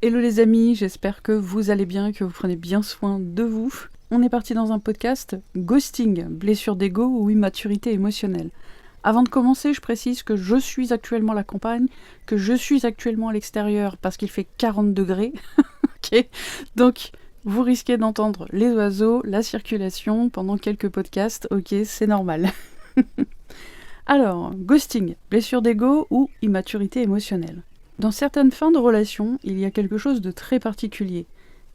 Hello les amis, j'espère que vous allez bien, que vous prenez bien soin de vous. On est parti dans un podcast Ghosting, blessure d'ego ou immaturité émotionnelle. Avant de commencer, je précise que je suis actuellement à la campagne, que je suis actuellement à l'extérieur parce qu'il fait 40 degrés. Ok. Donc, vous risquez d'entendre les oiseaux, la circulation pendant quelques podcasts. Ok, c'est normal. Alors, ghosting, blessure d'ego ou immaturité émotionnelle. Dans certaines fins de relation, il y a quelque chose de très particulier.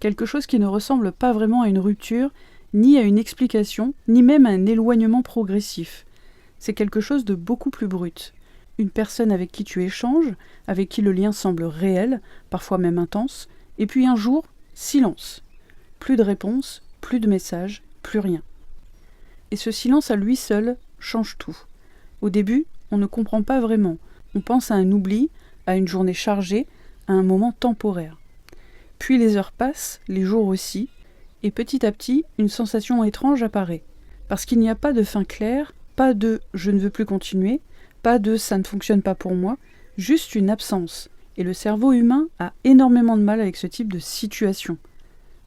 Quelque chose qui ne ressemble pas vraiment à une rupture, ni à une explication, ni même à un éloignement progressif. C'est quelque chose de beaucoup plus brut. Une personne avec qui tu échanges, avec qui le lien semble réel, parfois même intense, et puis un jour, silence. Plus de réponse, plus de messages, plus rien. Et ce silence à lui seul change tout. Au début, on ne comprend pas vraiment. On pense à un oubli, à une journée chargée, à un moment temporaire. Puis les heures passent, les jours aussi, et petit à petit, une sensation étrange apparaît. Parce qu'il n'y a pas de fin claire, pas de « je ne veux plus continuer », pas de « ça ne fonctionne pas pour moi », juste une absence. Et le cerveau humain a énormément de mal avec ce type de situation.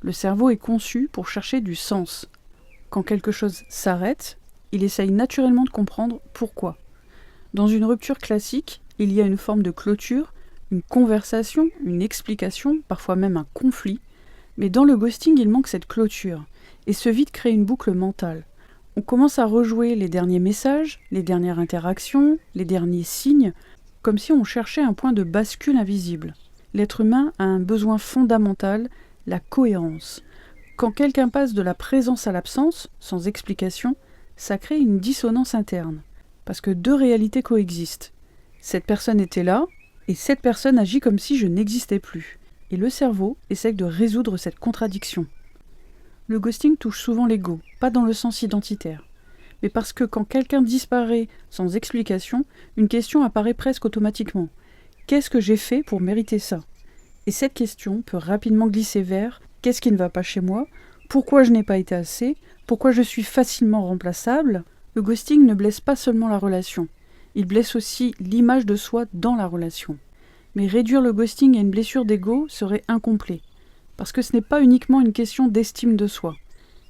Le cerveau est conçu pour chercher du sens. Quand quelque chose s'arrête, il essaye naturellement de comprendre pourquoi. Dans une rupture classique, il y a une forme de clôture, une conversation, une explication, parfois même un conflit, mais dans le ghosting, il manque cette clôture, et ce vide crée une boucle mentale. On commence à rejouer les derniers messages, les dernières interactions, les derniers signes, comme si on cherchait un point de bascule invisible. L'être humain a un besoin fondamental, la cohérence. Quand quelqu'un passe de la présence à l'absence, sans explication, ça crée une dissonance interne, parce que deux réalités coexistent. Cette personne était là, et cette personne agit comme si je n'existais plus. Et le cerveau essaie de résoudre cette contradiction. Le ghosting touche souvent l'ego, pas dans le sens identitaire, mais parce que quand quelqu'un disparaît sans explication, une question apparaît presque automatiquement. Qu'est-ce que j'ai fait pour mériter ça ? Et cette question peut rapidement glisser vers « qu'est-ce qui ne va pas chez moi ? Pourquoi je n'ai pas été assez ? Pourquoi je suis facilement remplaçable ?» Le ghosting ne blesse pas seulement la relation. Il blesse aussi l'image de soi dans la relation. Mais réduire le ghosting à une blessure d'ego serait incomplet. Parce que ce n'est pas uniquement une question d'estime de soi.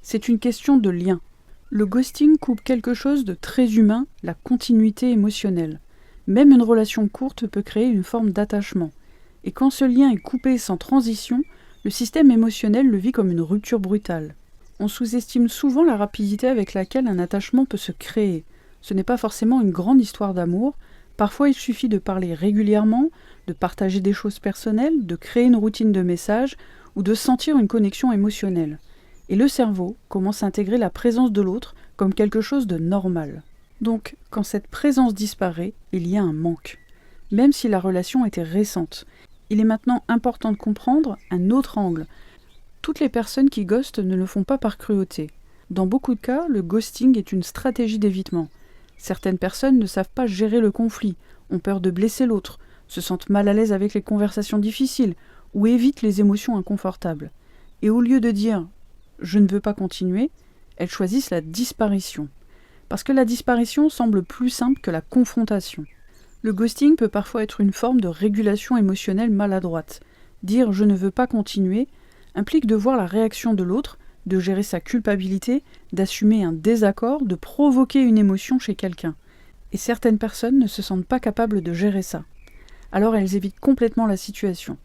C'est une question de lien. Le ghosting coupe quelque chose de très humain, la continuité émotionnelle. Même une relation courte peut créer une forme d'attachement. Et quand ce lien est coupé sans transition, le système émotionnel le vit comme une rupture brutale. On sous-estime souvent la rapidité avec laquelle un attachement peut se créer. Ce n'est pas forcément une grande histoire d'amour. Parfois, il suffit de parler régulièrement, de partager des choses personnelles, de créer une routine de messages ou de sentir une connexion émotionnelle. Et le cerveau commence à intégrer la présence de l'autre comme quelque chose de normal. Donc, quand cette présence disparaît, il y a un manque. Même si la relation était récente. Il est maintenant important de comprendre un autre angle. Toutes les personnes qui ghostent ne le font pas par cruauté. Dans beaucoup de cas, le ghosting est une stratégie d'évitement. Certaines personnes ne savent pas gérer le conflit, ont peur de blesser l'autre, se sentent mal à l'aise avec les conversations difficiles ou évitent les émotions inconfortables. Et au lieu de dire « je ne veux pas continuer », elles choisissent la disparition. Parce que la disparition semble plus simple que la confrontation. Le ghosting peut parfois être une forme de régulation émotionnelle maladroite. Dire « je ne veux pas continuer » implique de voir la réaction de l'autre, de gérer sa culpabilité, d'assumer un désaccord, de provoquer une émotion chez quelqu'un. Et certaines personnes ne se sentent pas capables de gérer ça. Alors elles évitent complètement la situation.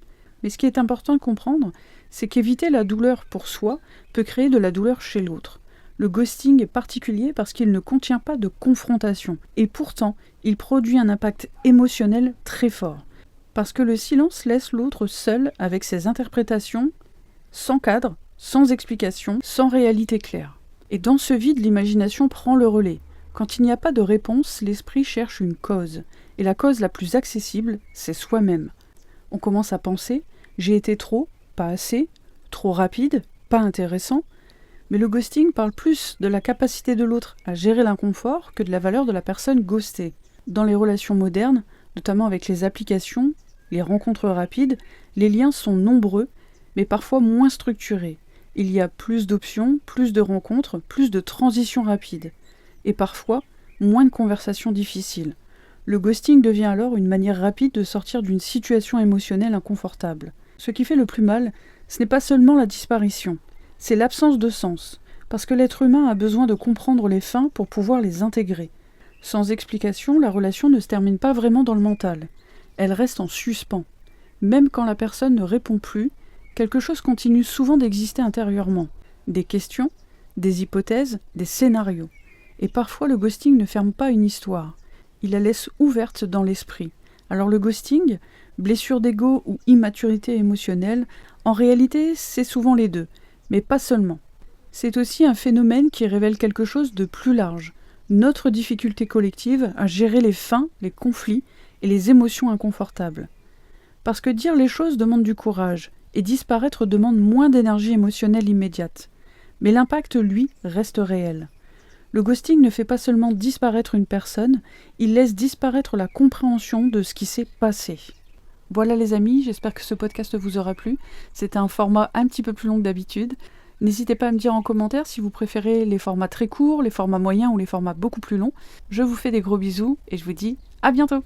Mais ce qui est important de comprendre, c'est qu'éviter la douleur pour soi peut créer de la douleur chez l'autre. Le ghosting est particulier parce qu'il ne contient pas de confrontation. Et pourtant, il produit un impact émotionnel très fort. Parce que le silence laisse l'autre seul avec ses interprétations, sans cadre, sans explication, sans réalité claire. Et dans ce vide, l'imagination prend le relais. Quand il n'y a pas de réponse, l'esprit cherche une cause. Et la cause la plus accessible, c'est soi-même. On commence à penser « j'ai été trop, pas assez, trop rapide, pas intéressant ». Mais le ghosting parle plus de la capacité de l'autre à gérer l'inconfort que de la valeur de la personne ghostée. Dans les relations modernes, notamment avec les applications, les rencontres rapides, les liens sont nombreux, mais parfois moins structurés. Il y a plus d'options, plus de rencontres, plus de transitions rapides. Et parfois, moins de conversations difficiles. Le ghosting devient alors une manière rapide de sortir d'une situation émotionnelle inconfortable. Ce qui fait le plus mal, ce n'est pas seulement la disparition, c'est l'absence de sens, parce que l'être humain a besoin de comprendre les fins pour pouvoir les intégrer. Sans explication, la relation ne se termine pas vraiment dans le mental. Elle reste en suspens. Même quand la personne ne répond plus, quelque chose continue souvent d'exister intérieurement. Des questions, des hypothèses, des scénarios. Et parfois le ghosting ne ferme pas une histoire. Il la laisse ouverte dans l'esprit. Alors le ghosting, blessure d'ego ou immaturité émotionnelle, en réalité c'est souvent les deux, mais pas seulement. C'est aussi un phénomène qui révèle quelque chose de plus large. Notre difficulté collective à gérer les fins, les conflits et les émotions inconfortables. Parce que dire les choses demande du courage, et disparaître demande moins d'énergie émotionnelle immédiate. Mais l'impact, lui, reste réel. Le ghosting ne fait pas seulement disparaître une personne, il laisse disparaître la compréhension de ce qui s'est passé. Voilà les amis, j'espère que ce podcast vous aura plu. C'était un format un petit peu plus long que d'habitude. N'hésitez pas à me dire en commentaire si vous préférez les formats très courts, les formats moyens ou les formats beaucoup plus longs. Je vous fais des gros bisous et je vous dis à bientôt.